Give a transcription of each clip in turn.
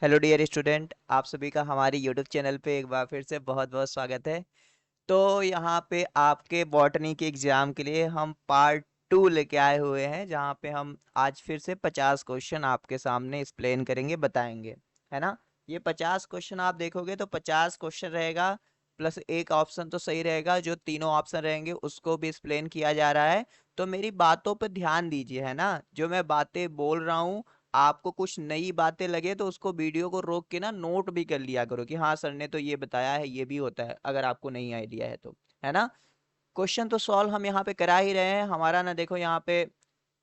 Hello dear student, आप सभी का हमारी यूट्यूब चैनल पे एक बार फिर से बहुत बहुत स्वागत है। तो यहाँ पे आपके बॉटनी के एग्जाम के लिए हम पार्ट 2 लेके आए हुए हैं, जहाँ पे हम आज फिर से 50 क्वेश्चन आपके सामने एक्सप्लेन करेंगे, बताएंगे, है ना। ये 50 क्वेश्चन आप देखोगे तो 50 क्वेश्चन रहेगा, प्लस एक ऑप्शन तो सही रहेगा। जो तीनों ऑप्शन रहेंगे उसको भी एक्सप्लेन किया जा रहा है। तो मेरी बातों पर ध्यान दीजिए, है ना। जो मैं बातें बोल रहा हूँ, आपको कुछ नई बातें लगे तो उसको वीडियो को रोक के ना नोट भी कर लिया करो कि हाँ सर ने तो ये बताया है, ये भी होता है, अगर आपको नई आइडिया है तो, है ना। क्वेश्चन तो सॉल्व हम यहाँ पे करा ही रहे हैं हमारा ना। देखो यहाँ पे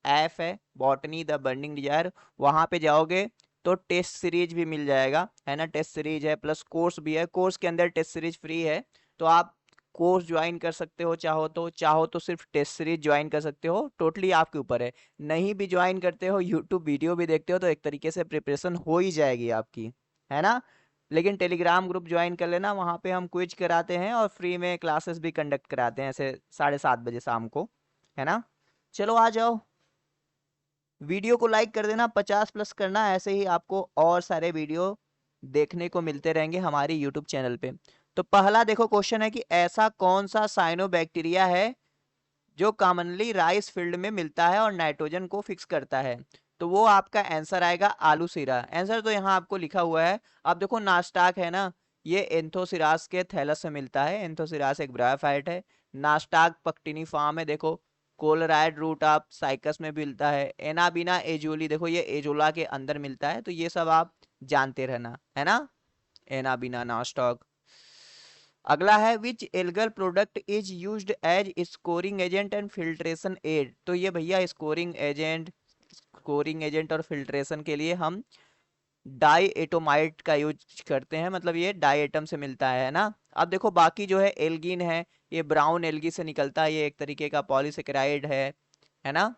एफ है, बॉटनी द बर्निंग डिजायर। वहां पे जाओगे तो टेस्ट सीरीज भी मिल जाएगा, है ना। टेस्ट सीरीज है, प्लस कोर्स भी है। कोर्स के अंदर टेस्ट सीरीज फ्री है, तो आप कोर्स ज्वाइन कर सकते हो। चाहो तो सिर्फ टेस्ट सीरीज ज्वाइन कर सकते हो, टोटली आपके ऊपर है। नहीं भी ज्वाइन करते हो, यूट्यूब वीडियो भी देखते हो, तो एक तरीके से प्रिपरेशन हो ही जाएगी आपकी, है ना। लेकिन टेलीग्राम ग्रुप ज्वाइन कर लेना, वहाँ पे हम क्विज कराते हैं और फ्री में क्लासेस भी कंडक्ट कराते हैं, ऐसे 7:30 बजे शाम को, है ना। चलो आ जाओ, वीडियो को लाइक कर देना, 50 प्लस करना। ऐसे ही आपको और सारे वीडियो देखने को मिलते रहेंगे हमारी यूट्यूब चैनल पे। तो पहला देखो क्वेश्चन है कि ऐसा कौन सा साइनोबैक्टीरिया है जो कॉमनली राइस फील्ड में मिलता है और नाइट्रोजन को फिक्स करता है। तो वो आपका आंसर आएगा आलू सीरा। आंसर तो यहाँ आपको लिखा हुआ है। अब देखो नास्टाक है ना, ये एंथोसिरास के थैलस से मिलता है। एंथोसिरास एक ब्रायोफाइट है। नास्टाक पक्टिनिफॉर्म है, देखो। कोलराइड रूट आप साइकस में मिलता है। एनाबिना एजोली, देखो ये एजोला के अंदर मिलता है। तो ये सब आप जानते रहना, है ना। Anabaena, Nostoc. अगला है which algal product is used as scouring agent and filtration aid. तो ये भैया स्कोरिंग एजेंट और फिल्ट्रेशन के लिए हम डाई एटोमाइट का यूज करते हैं, मतलब ये डाई एटम से मिलता है ना। अब देखो बाकी जो है एल्गिन है, ये ब्राउन एल्गी से निकलता है, ये एक तरीके का पॉलीसेकेराइड है ना।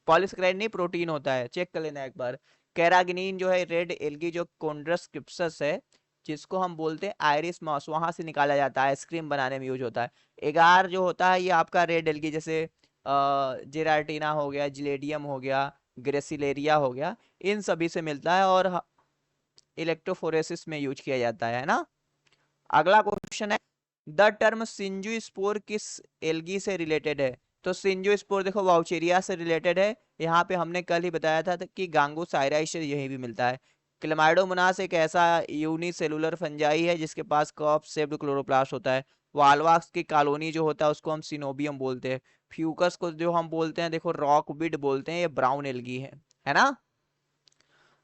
पॉलीसेकेराइड नहीं, प्रोटीन होता है, चेक कर लेना एक बार। कैरागिनीन जो है रेड एल्गी, जो कोन्ड्रस क्रिप्सस है, जिसको हम बोलते हैं आयरिस मॉस, वहां से निकाला जाता है, आइसक्रीम बनाने में यूज होता है। एगार जो होता है ये आपका रेड एल्गी, जैसे जेराटिना हो गया, जिलेडियम हो गया, ग्रेसिलेरिया हो गया, इन सभी से मिलता है और इलेक्ट्रोफोरेसिस में यूज किया जाता है ना। अगला क्वेश्चन है द टर्म सिंजू स्पोर किस एल्गी से रिलेटेड है। तो सिंजू स्पोर देखो वाउचेरिया से रिलेटेड है। यहाँ पे हमने कल ही बताया था कि गांगोसायराई से यही भी मिलता है। क्लेमाइडोमोनास एक ऐसा यूनिसेलुलर फंजाई है जिसके पास कॉप शेप्ड क्लोरोप्लास्ट होता है। वाल्वाक्स की कॉलोनी जो होता है उसको हम सिनोबियम बोलते हैं। फ्यूकस को जो हम बोलते हैं, देखो रॉकविड बोलते हैं, ये ब्राउन एल्गी है ना।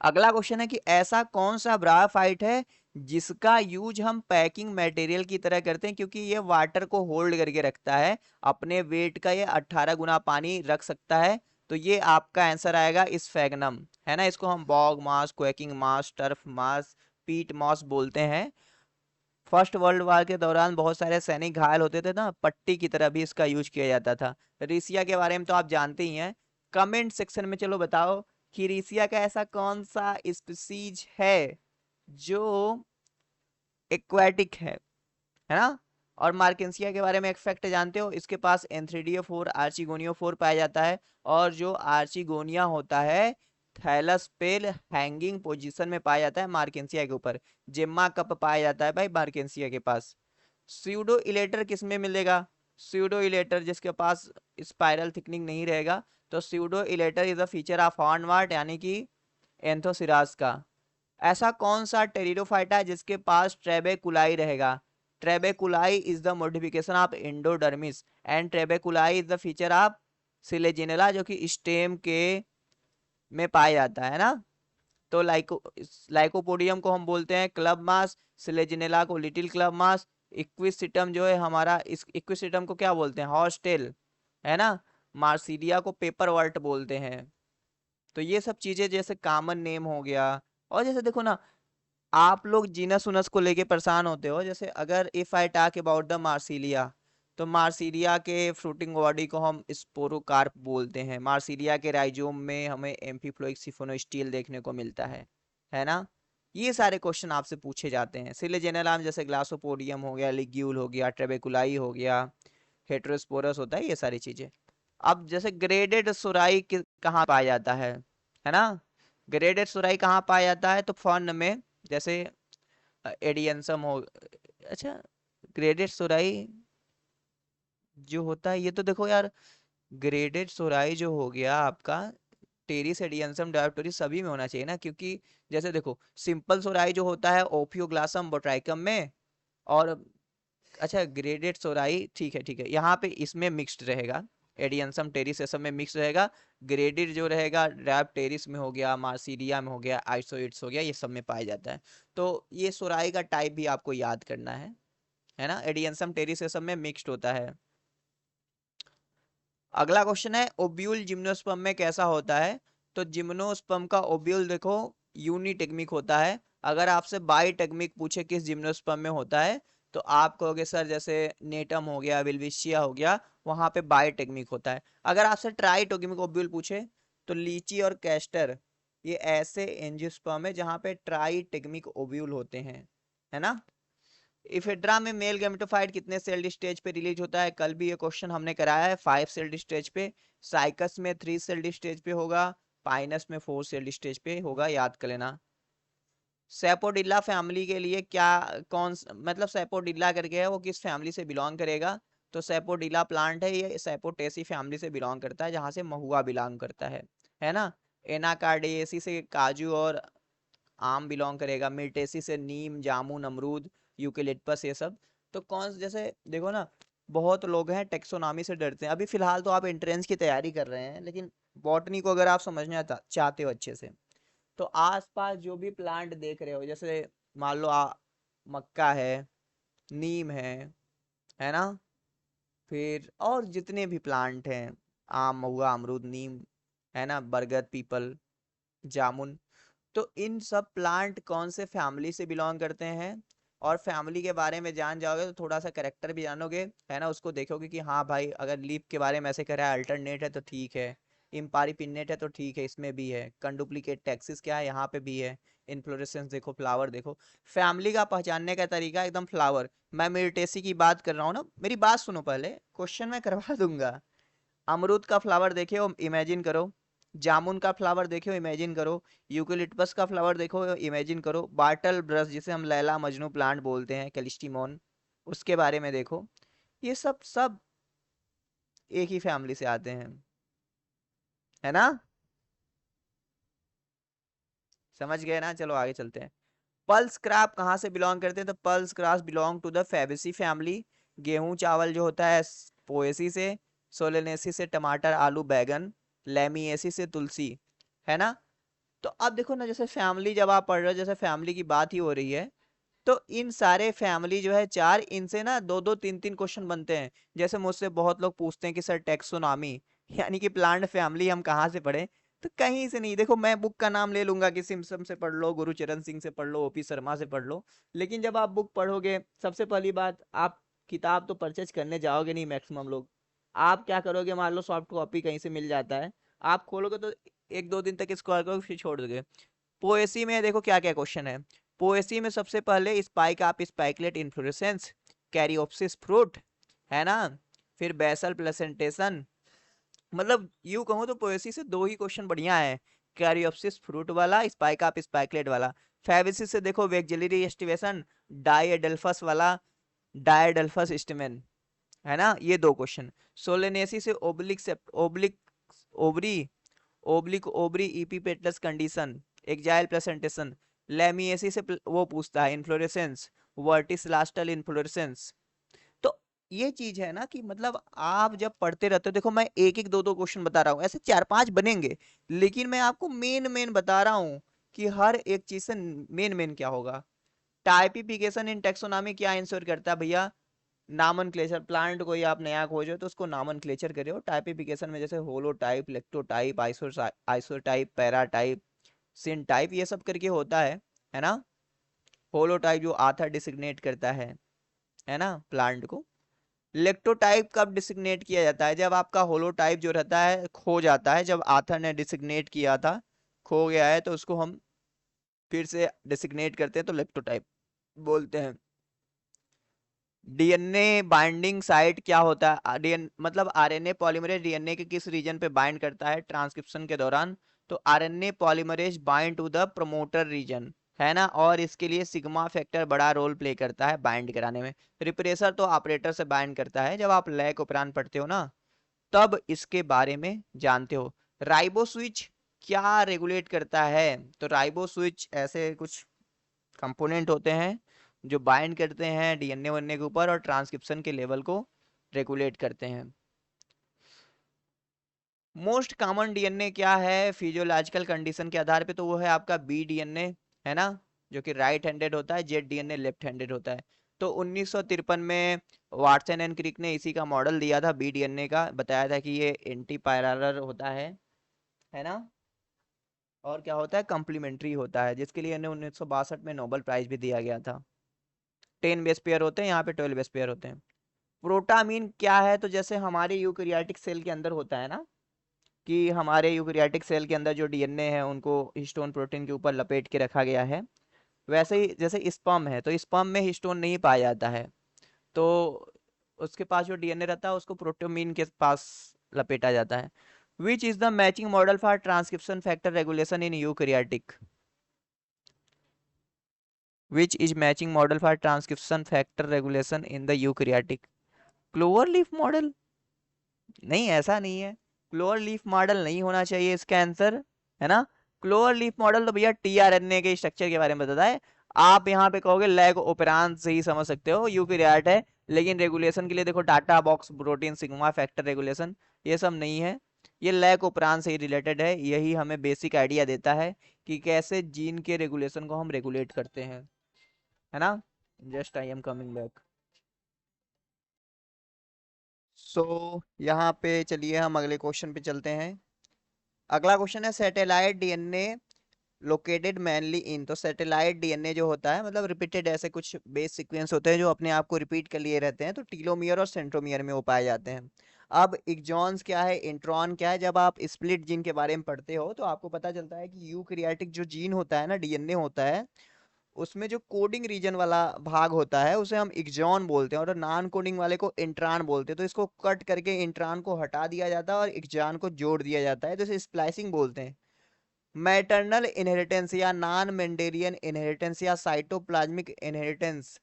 अगला क्वेश्चन है कि ऐसा कौन सा ब्रायोफाइट है जिसका यूज हम पैकिंग मटेरियल की तरह करते हैं, क्योंकि ये वाटर को होल्ड करके रखता है, अपने वेट का ये 18 गुना पानी रख सकता है। तो ये आपका आंसर आएगा स्फेगनम, है ना। इसको हम बॉग मास, क्वेकिंग मास, टर्फ मास, पीट मॉस बोलते हैं। फर्स्ट वर्ल्ड वार के दौरान बहुत सारे सैनिक घायल होते थे ना, पट्टी की तरह भी इसका यूज किया जाता था। रीसिया के बारे में तो आप जानते ही हैं। कमेंट सेक्शन में चलो बताओ कि रीसिया का ऐसा कौन सा स्पीसीज है जो एक्वाटिक है ना। और मार्केंसिया के बारे में एक फैक्ट जानते हो, इसके पास एंथ्रीडियो 4 आर्चिगोनियो 4 पाया जाता है। और जो आर्चिगोनिया होता है थैलस पेल हैंगिंग पोजीशन में पाया जाता है मार्केंसिया के ऊपर। जेम्मा कप पाया जाता है भाई मार्केंसिया के पास। स्यूडो इलेटर किस में मिलेगा। स्यूडो इलेटर जिसके पास स्पाइरल थिकनिंग नहीं रहेगा, तो pseudo elater is a feature of hornwort यानी कि एंथोसिरास का। ऐसा कौन सा टेरिडोफाइटा है जिसके पास ट्रेबेकुलाई रहेगा। Trabeculae is the modification of endodermis and trabeculae is the feature of Selaginella, जो कि स्टेम के में पाया जाता है ना। तो लाइकोपोडियम को हम बोलते हैं क्लब मास, सिलेजिनेला को लिटिल क्लब मास। इक्विसिटम जो है हमारा, इस इक्विसिटम को क्या बोलते हैं, हॉर्सटेल, है ना। मार्सिडिया को पेपर वर्ट बोलते हैं। तो ये सब चीजें जैसे कॉमन नेम हो गया। और जैसे देखो ना, आप लोग जीनस उनस को लेके परेशान होते हो, जैसे अगर if I talk about the Marsilea, तो मार्सिलिया के फ्रूटिंग बॉडी को हम स्पोरोकार्प बोलते हैं। मार्सिलिया के राइजोम में हमें एम्फीफ्लोइक सिफोनोस्टील देखने को मिलता है ना। ये सारे क्वेश्चन आपसे पूछे जाते हैं। सिलेजेनेलाम जैसे ग्लासोपोडियम हो गया, लिग्यूल हो गया, ट्रेबेकुलाई हो गया, हेट्रोस्पोरस होता है, ये सारी चीजें। अब जैसे ग्रेडेड सुराई कहाँ पाया जाता है ना। ग्रेडेड सुराई कहाँ पाया जाता है? तो फर्न में, जैसे एडियंसम हो। अच्छा, ग्रेडेड सुराई जो होता है, ये तो देखो यार, ग्रेडेड सोराई जो हो गया आपका, टेरिस एडियंसम डायोप्टेरिस सभी में होना चाहिए ना, क्योंकि जैसे देखो सिंपल सोराई जो होता है ओफियोग्लासम बोट्राइकम में, और अच्छा ग्रेडेड सोराई, ठीक है ठीक है, यहाँ पे इसमें मिक्स्ड रहेगा, एडियंसम टेरिस ये सब में मिक्स रहेगा। ग्रेडेड जो रहेगा डायोप्टेरिस में हो गया, मार्सीडिया में हो गया, आइसोइड्स हो गया, ये सब में पाया जाता है। तो ये सोराई का टाइप भी आपको याद करना है ना, एडियंसम टेरिस ये सब में मिक्स्ड होता है। अगला क्वेश्चन है ओब्यूल जिम्नोस्पर्म में कैसा होता है? तो जिम्नोस्पर्म का ओब्यूल देखो यूनिटेगमिक होता है। अगर आपसे बाईटेगमिक पूछे किस जिम्नोस्पर्म में होता है, तो आप कहोगे सर जैसे नेटम हो गया, विल्विशिया हो गया, वहां पे बाईटेगमिक होता है। अगर आपसे ट्राइटेगमिक ओब्यूल पूछे, तो लीची और कैस्टर, ये ऐसे एंजियोस्पर्म है जहां पे ट्राइटेगमिक ओब्यूल होते हैं, है ना। इफेड्रा में मेल गैमेटोफाइट कितने सेल्ड स्टेज पे रिलीज होता है? कल भी ये क्वेश्चन हमने कराया है, 5 सेल्ड स्टेज पे। साइकस में 3 सेल्ड स्टेज पे होगा, पाइनस में 4 सेल्ड स्टेज पे होगा, याद कर लेना। सेपोडिल्ला फैमिली के लिए क्या, मतलब सेपोडिल्ला करके है, वो किस फैमिली से बिलोंग करेगा? तो सेपोडिल्ला प्लांट है, ये सेपोटेसी फैमिली से बिलोंग करता है, जहां से महुआ बिलोंग करता है ना। एनाकार्डियेसी से काजू और आम बिलोंग करेगा, मिर्टेसी से नीम, जामुन, अमरूद, यूकेलिप्टस, ये सब। तो कौन, जैसे देखो ना, बहुत लोग हैं टेक्सोनॉमी से डरते हैं। अभी फिलहाल तो आप एंट्रेंस की तैयारी कर रहे हैं, लेकिन बॉटनी को अगर आप समझना चाहते हो अच्छे से, तो आसपास जो भी प्लांट देख रहे हो, जैसे मान लो मक्का है, नीम है ना, फिर और जितने भी प्लांट हैं, आम, महुआ, अमरूद, नीम, है ना, बरगद, पीपल, जामुन, तो इन सब प्लांट कौन से फैमिली से बिलोंग करते हैं? और फैमिली के बारे में जान जाओगे तो थोड़ा सा करेक्टर भी जानोगे, है ना, उसको देखोगे कि हाँ भाई, अगर लीफ के बारे में ऐसे कह रहा है, अल्टरनेट है तो ठीक है, इम्पारी पिन्नेट है तो ठीक है, इसमें भी है, कंडुप्लीकेट टैक्सिस क्या है, यहाँ पे भी है, इन्फ्लोरेसेंस देखो, फ्लावर देखो। फैमिली का पहचानने का तरीका एकदम फ्लावर। मैं मिर्टेसी की बात कर रहा हूँ ना, मेरी बात सुनो पहले, क्वेश्चन मैं करवा दूंगा। अमरूद का फ्लावर देखे हो, इमेजिन करो। जामुन का फ्लावर देखे हो, इमेजिन करो। यूकेलिप्टस का फ्लावर देखो, इमेजिन करो। बार्टल ब्रश, जिसे हम लैला मजनू प्लांट बोलते हैं, कैलिस्टीमोन, उसके बारे में देखो। ये सब सब एक ही फैमिली से आते हैं, है ना। समझ गए ना, चलो आगे चलते हैं। पल्स क्राप कहाँ से बिलोंग करते हैं? तो pulse crop belong to the Fabaceae family. गेहूं चावल जो होता है पोएसी से, सोलेनेसी से टमाटर आलू बैगन, लेमिएसी से तुलसी, है ना। तो अब देखो ना, जैसे फैमिली जब आप पढ़ रहे हो, जैसे फैमिली की बात ही हो रही है, तो इन सारे फैमिली जो है चार, इनसे ना दो दो तीन तीन क्वेश्चन बनते हैं। जैसे मुझसे बहुत लोग पूछते हैं कि सर टेक्सोनॉमी यानी कि प्लांट फैमिली हम कहाँ से पढ़े? तो कहीं से नहीं। देखो मैं बुक का नाम ले लूंगा कि सिम्पसन से पढ़ लो, गुरुचरण सिंह से पढ़ लो, ओपी शर्मा से पढ़ लो, लेकिन जब आप बुक पढ़ोगे, सबसे पहली बात, आप किताब तो परचेज करने जाओगे नहीं मैक्सिमम लोग। आप क्या करोगे, मान लो सॉफ्ट कॉपी कहीं से मिल जाता है, आप खोलोगे तो एक दो दिन तक स्क्रॉल करोगे, फिर छोड़ दोगे। पोएसी में देखो क्या क्या क्वेश्चन है। पोएसी में सबसे पहले स्पाइक आप स्पाइकलेट इन्फ्लोरेसेंस, कैरियोप्सिस फ्रूट, है ना, फिर बेसल प्लेसेंटेशन। मतलब यूं कहूँ तो पोएसी से दो ही क्वेश्चन बढ़िया है, कैरियोप्सिस फ्रूट वाला, स्पाइक आप स्पाइकलेट वाला। फेबिसिस से देखो वेक्जिलरी एस्टिवेशन, डाइएडल्फस वाला, डाइएडल्फस स्टेमेन, है ना, ये दो क्वेश्चन। सोलेनेसी से oblique ovary, oblique ovary epipetalous condition, axile placentation. Lamiaceae से वो पूछता है इन्फ्लोरेसेंस, वर्टिस लास्टल इन्फ्लोरेसेंस। तो ये चीज है ना, कि मतलब आप जब पढ़ते रहते हो, देखो मैं एक एक दो दो क्वेश्चन बता रहा हूँ, ऐसे चार पांच बनेंगे, लेकिन मैं आपको मेन मेन बता रहा हूँ कि हर एक चीज से मेन मेन क्या होगा। टाइपिफिकेशन इन टेक्सोनॉमी क्या इंश्योर करता है भैया? नामनक्लेचर। प्लांट कोई आप नया खोजो तो उसको नामनक्लेचर करो। टाइपिफिकेशन में जैसे होलो टाइप, लेक्टोटाइप, आइसोटाइप, पैराटाइप, सिन टाइप, ये सब करके होता है ना। होलो टाइप जो आथर डिसिग्नेट करता है ना प्लांट को। लेक्टोटाइप कब डिसिग्नेट किया जाता है? जब आपका होलोटाइप जो रहता है खो जाता है, जब आथर ने डिसिग्नेट किया था, खो गया है, तो उसको हम फिर से डिसिग्नेट करते हैं, तो लेक्टोटाइप बोलते हैं। डीएनए बाइंडिंग साइट क्या होता है? डीएन मतलब आरएनए पॉलीमरेज डीएनए के किस रीजन पे बाइंड करता है ट्रांसक्रिप्शन के दौरान? तो RNA polymerase bind to the promoter region, है ना, और इसके लिए सिग्मा फैक्टर बड़ा रोल प्ले करता है बाइंड कराने में। रिप्रेसर तो ऑपरेटर से बाइंड करता है। जब आप लैक उपरांत पढ़ते हो ना, तब इसके बारे में जानते हो। राइबो स्विच क्या रेगुलेट करता है? तो राइबो स्विच ऐसे कुछ कंपोनेंट होते हैं जो बाइंड करते हैं डीएनए वनए के ऊपर और ट्रांसक्रिप्शन के लेवल को रेगुलेट करते हैं। मोस्ट कॉमन डीएनए क्या है फिजियोलॉजिकल कंडीशन के आधार पे? तो वो है आपका बी डीएनए, है ना, जो कि राइट हैंडेड होता है। जेड डीएनए लेफ्ट हैंडेड होता है। तो 1953 में वाटसन एंड क्रिक ने इसी का मॉडल दिया था बी डीएनए का, बताया था कि ये एंटी पैरेलल होता है ना, और क्या होता है, कम्प्लीमेंट्री होता है, जिसके लिए इन्हें 1962 में नोबेल प्राइज भी दिया गया था। 10 बेस पेयर होते हैं, यहाँ पे 12 बेस पेयर होते हैं। प्रोटामीन क्या है? तो जैसे हमारे यूकैरियोटिक सेल के अंदर होता है ना, कि हमारे यूकैरियोटिक सेल के अंदर जो डीएनए है उनको हिस्टोन प्रोटीन के ऊपर लपेट के रखा गया है, वैसे ही जैसे स्पर्म है, तो स्पर्म में हिस्टोन नहीं पाया जाता है, तो उसके पास जो डीएनए रहता है उसको प्रोटोमीन के पास लपेटा जाता है। Which is the matching model for transcription factor regulation in eukaryotic? Which is matching model for transcription factor regulation in the eukaryotic? Clover leaf model? नहीं, ऐसा नहीं है। क्लोवर लीफ मॉडल नहीं होना चाहिए इसका आंसर, है ना। क्लोवर लीफ मॉडल तो भैया टीआरएनए के स्ट्रक्चर के बारे में बताता है। आप यहाँ पे कहोगे लैग ओपेरांस से ही समझ सकते हो, यूकैरियोट है, लेकिन रेगुलेशन के लिए देखो data box protein sigma factor regulation, ये सब नहीं है। ये लैग ओपेरांस से ही रिलेटेड है। यही हमें बेसिक आइडिया देता है कि कैसे जीन के रेगुलेशन को हम रेगुलेट करते हैं, है ना। Just I am coming back. सो यहाँ पे चलिए हम अगले क्वेश्चन पे चलते हैं। अगला क्वेश्चन है सैटेलाइट डीएनए लोकेटेड मैनली इन। तो सैटेलाइट डीएनए जो होता है, मतलब रिपीटेड ऐसे कुछ बेस सीक्वेंस होते हैं जो अपने आप को रिपीट कर लिए रहते हैं, तो टीलोमियर और सेंट्रोमियर में वो पाए जाते हैं। अब एक्सॉन्स क्या है, इंट्रॉन क्या है? जब आप स्प्लिट जीन के बारे में पढ़ते हो तो आपको पता चलता है कि यूकैरियोटिक जो जीन होता है ना, डीएनए होता है, उसमें जो कोडिंग रीजन वाला भाग होता है उसे हम एक्सॉन बोलते हैं, और नॉन कोडिंग वाले को इंट्रान बोलते हैं। तो इसको कट करके इंट्रान को हटा दिया जाता है और एक्सॉन को जोड़ दिया जाता है, तो इसे स्प्लाइसिंग बोलते हैं। मैटरनल इनहेरिटेंस या नॉन मेंडेलियन इनहेरिटेंस या साइटोप्लाज्मिक इनहेरिटेंस,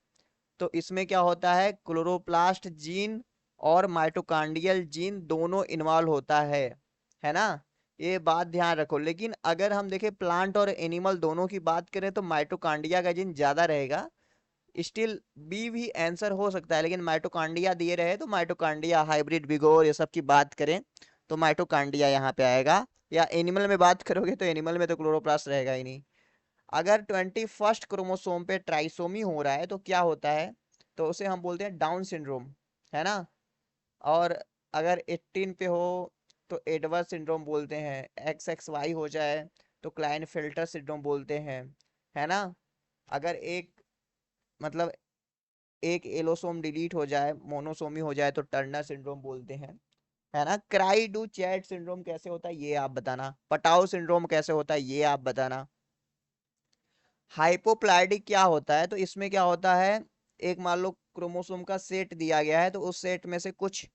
तो इसमें क्या होता है, क्लोरोप्लास्ट जीन और माइटोकांड्रियल जीन दोनों इन्वॉल्व होता है ना। ये बात ध्यान रखो। लेकिन अगर हम देखें प्लांट और एनिमल दोनों की बात करें तो माइटोकांड्रिया का जीन ज्यादा रहेगा। स्टिल बी भी आंसर हो सकता है, लेकिन माइटोकांड्रिया दिए रहे तो माइटोकांड्रिया, हाइब्रिड विगोर, ये सब की बात करें तो माइटोकांड्रिया यहाँ पे आएगा। या एनिमल में बात करोगे तो एनिमल में तो क्लोरोप्लास्ट रहेगा ही नहीं। अगर 21st क्रोमोसोम पे ट्राइसोमी हो रहा है तो क्या होता है? तो उसे हम बोलते हैं डाउन सिंड्रोम, है ना। और अगर 18 पे हो तो एडवर्ड सिंड्रोम बोलते हैं। XXY हो जाए तो क्लाइनफेल्टर सिंड्रोम बोलते हैं, है ना। अगर एक, मतलब एक एलोसोम डिलीट हो जाए, मोनोसोमी हो जाए, तो टर्नर सिंड्रोम बोलते हैं, है ना। क्राई डू चैट सिंड्रोम कैसे होता है ये आप बताना। पटाओ सिंड्रोम कैसे होता है ये आप बताना। हाइपोप्लाइडिक क्या होता है? तो इसमें क्या होता है, एक मान लो क्रोमोसोम का सेट दिया गया है, तो उस सेट में से कुछ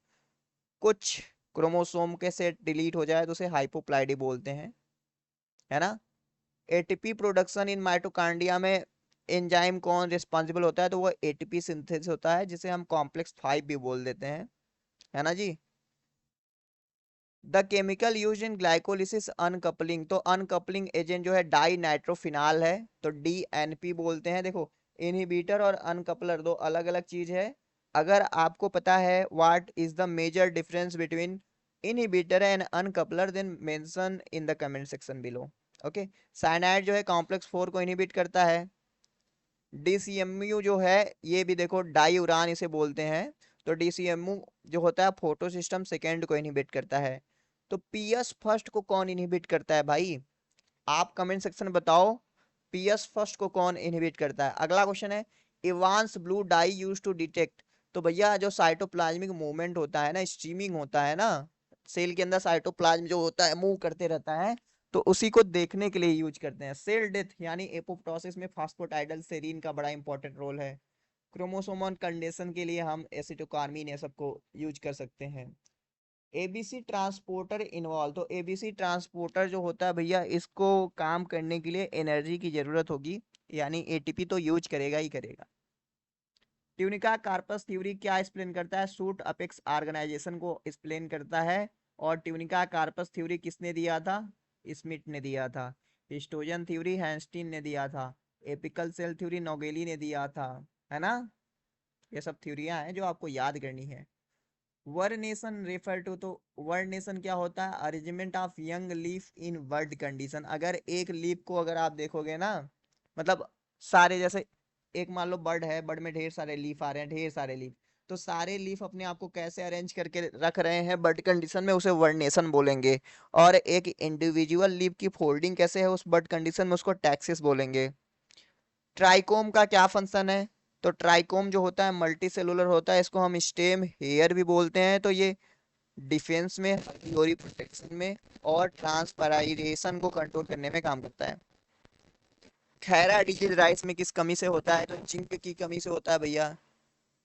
कुछ क्रोमोसोम के सेट डिलीट हो जाए तो उसे हाइपोप्लाइडी बोलते हैं, है ना। एटीपी प्रोडक्शन इन माइटोकांड्रिया में एंजाइम कौन रिस्पॉन्सिबल होता है? तो वो एटीपी सिंथेसिस होता है, जिसे हम कॉम्प्लेक्स 5 भी बोल देते हैं, है ना जी। The chemical use in glycolysis uncoupling, तो अनकपलिंग एजेंट जो है डाई नाइट्रोफिनाल है, तो डीएनपी बोलते हैं। देखो, इनहिबिटर और अनकपलर दो अलग अलग चीज है। अगर आपको पता है what is the major difference between inhibitor and uncoupler, then mention in the comment section below. Okay. Cyanide जो है कॉम्प्लेक्स 4 को इनहिबिट करता है। डीसीएमयू जो है, ये भी देखो डाई उरान इसे बोलते हैं। तो डीसीएमयू जो होता है फोटो सिस्टम सेकेंड को इनहिबिट करता है। तो पीएस फर्स्ट को कौन इनहिबिट करता है भाई? आप कमेंट सेक्शन में बताओ, पीएस फर्स्ट को कौन इनहिबिट करता है। अगला क्वेश्चन है Evans blue dye use to detect, तो भैया जो साइटोप्लाज्मिक मूवमेंट होता है ना, स्ट्रीमिंग होता है ना, सेल के अंदर साइटोप्लाज्म जो होता है मूव करते रहता है, तो उसी को देखने के लिए यूज करते हैं। सेल डेथ यानी एपोप्टोसिस में फास्फोटाइडल सेरीन का बड़ा इंपॉर्टेंट रोल है। क्रोमोसोमल कंडीशन के लिए हम एसिटोकार्मिन ये सबको यूज कर सकते हैं। एबीसी ट्रांसपोर्टर इन्वॉल्व, तो एबीसी ट्रांसपोर्टर जो होता है भैया, इसको काम करने के लिए एनर्जी की जरूरत होगी, यानी एटीपी तो यूज करेगा ही करेगा। ट्यूनिका कार्पस थ्योरी क्या एक्सप्लेन करता है? सूट अपेक्स ऑर्गेनाइजेशन को एक्सप्लेन करता है। और ट्यूनिका कार्पस थ्योरी किसने दिया था? स्मिथ ने दिया था। हिस्टोजन थ्योरी हैंस्टीन ने दिया था। एपिकल सेल थ्योरी नोगेली ने दिया था, है ना? ये सब थ्योरियां हैं जो आपको याद करनी है। वर्ड नेशन रेफर टू, तो वर्ड नेशन क्या होता है? Arrangement of young leaf in word condition. अगर एक लीफ को अगर आप देखोगे ना, मतलब सारे जैसे एक मान लो बर्ड है, बर्ड में ढेर सारे लीफ आ रहे हैं, ढेर सारे लीफ, तो सारे लीफ अपने आप को कैसे अरेंज करके रख रहे हैं बर्ड कंडीशन में, उसे वर्ड नेशन बोलेंगे। और एक इंडिविजुअल लीफ की फोल्डिंग कैसे है उस बर्ड कंडीशन में, उसको टैक्सिस बोलेंगे। ट्राइकोम का क्या फंक्शन है? तो ट्राइकोम जो होता है मल्टी सेलुलर होता है, इसको हम स्टेम हेयर भी बोलते हैं। तो ये डिफेंस में, हर्बिवोरी प्रोटेक्शन में और ट्रांसपराइजेशन को कंट्रोल करने में काम करता है। खैरा डिजीज राइस में किस कमी से होता है? तो जिंक की कमी से होता है भैया।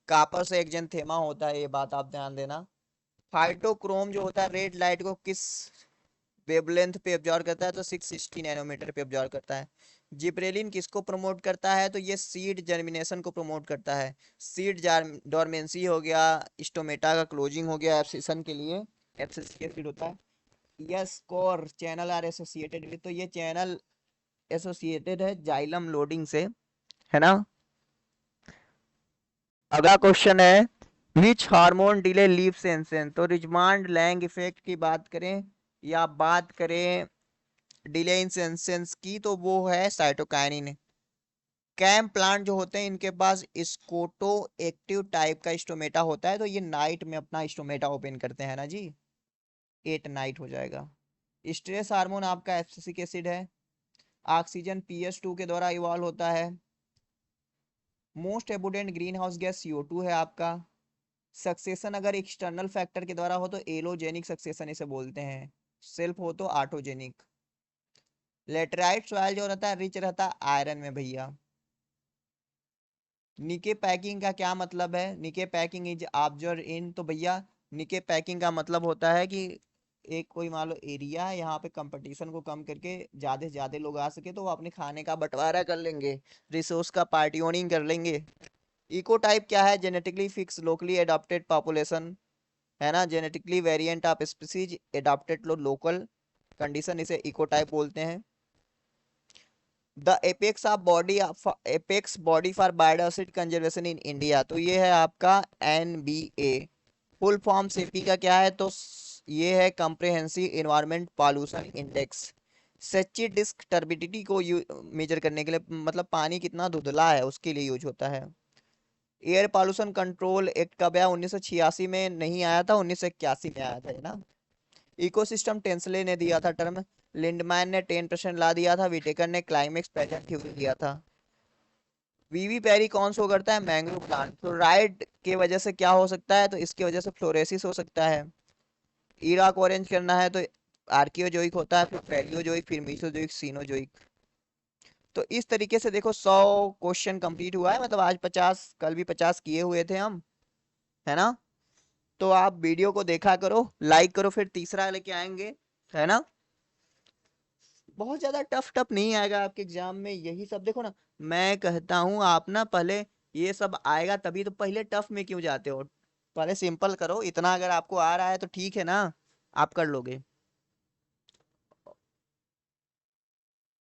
कापर से एक जंथेमा होता है, ये बात आप ध्यान देना। फाइटोक्रोम जो होता है रेड लाइट को किस वेवलेंथ पे ऑब्जर्व करता है? तो 660 नैनोमीटर पे ऑब्जर्व करता है। जिब्रेलिन किसको प्रमोट करता है? तो ये सीड जर्मिनेशन को प्रमोट करता है। सीड डोरमेंसी हो गया, स्टोमेटा का क्लोजिंग हो गया एब्सिशन के लिए, एब्सिस होता है। Yes core channel are associated with, तो ये चैनल एसोसिएटेड है जाइलम लोडिंग से, है ना? अगला क्वेश्चन है which hormone delay leaf sensation. तो रिजमांड लैंग इफेक्ट की बात करें या बात करें डिले इन सेंसेशन की, तो वो है साइटोकाइनिन। कैम प्लांट जो होते हैं इनके पास स्कोटो एक्टिव टाइप का स्टोमेटा होता है, तो ये नाइट में अपना स्टोमेटा ओपन करते हैं ना जी, 8 नाइट हो जाएगा। स्ट्रेस हार्मोन आपका एब्सिसिक एसिड है। ऑक्सीजन pH2 के द्वारा इवॉल्व होता है। Most abundant greenhouse gas CO2 है आपका। सक्सेशन अगर एक्सटर्नल फैक्टर के द्वारा हो तो एलोजेनिक सक्सेशन इसे बोलते हैं, सेल्फ हो तो ऑटोजेनिक। लेटराइट सॉइल जो रहता है रिच रहता है आयरन में भैया। निके पैकिंग का क्या मतलब है? निके पैकिंग इज ऑब्जर्व इन, तो भैया निके पैकिंग का मतलब होता है कि एक कोई मान लो एरिया है, यहाँ पे कंपटीशन को कम करके ज्यादा से ज्यादा लोग आ सके तो वो अपने खाने का बंटवारा कर लेंगे, रिसोर्स का पार्टियोनिंग कर लेंगे। इको टाइप क्या है? Genetically fix locally adopted population, है ना? Genetically variant of species adopted local condition, इसे इको टाइप बोलते हैं। The apex body for biodiversity conservation in India, तो ये है आपका NBA। फुल फॉर्म सेपी का क्या है? तो ये है कंप्रेहेंसिव एनवायरनमेंट पॉल्यूशन इंडेक्स। सच्ची डिस्क टर्बिडिटी को मेजर करने के लिए, मतलब पानी कितना धुंधला है उसके लिए यूज होता है। एयर पॉल्यूशन कंट्रोल एक्ट कब आया? 1986 में नहीं आया था, 1981 में आया था, है ना? इकोसिस्टम टेंसले ने दिया था टर्म। लिंडमैन ने 10% ला दिया था। विटेकर ने क्लाइमेक्स पैटर्न थ्योरी दिया था। वीवी पेरी कौन शो करता है? Mangrove plant. फ्लोराइड के वजह से क्या हो सकता है? तो इसकी वजह से फ्लोरेसिस हो सकता है। इरा को अरेंज करना है तो आर्कियोजोइक होता है, फिर पैलियोजोइक, फिर मीसोजोइक, सीनोजोइक। तो इस तरीके से देखो 100 क्वेश्चन कंप्लीट हुआ है, मतलब आज 50, कल भी 50 किए हुए थे हम, है ना? तो आप वीडियो को देखा करो, लाइक करो, फिर तीसरा लेके आएंगे, है ना? बहुत ज्यादा टफ टफ नहीं आएगा आपके एग्जाम में, यही सब देखो ना। मैं कहता हूँ आप ना पहले ये सब आएगा तभी तो, पहले टफ में क्यों जाते हो? पहले सिंपल करो, इतना अगर आपको आ रहा है तो ठीक है ना, आप कर लोगे।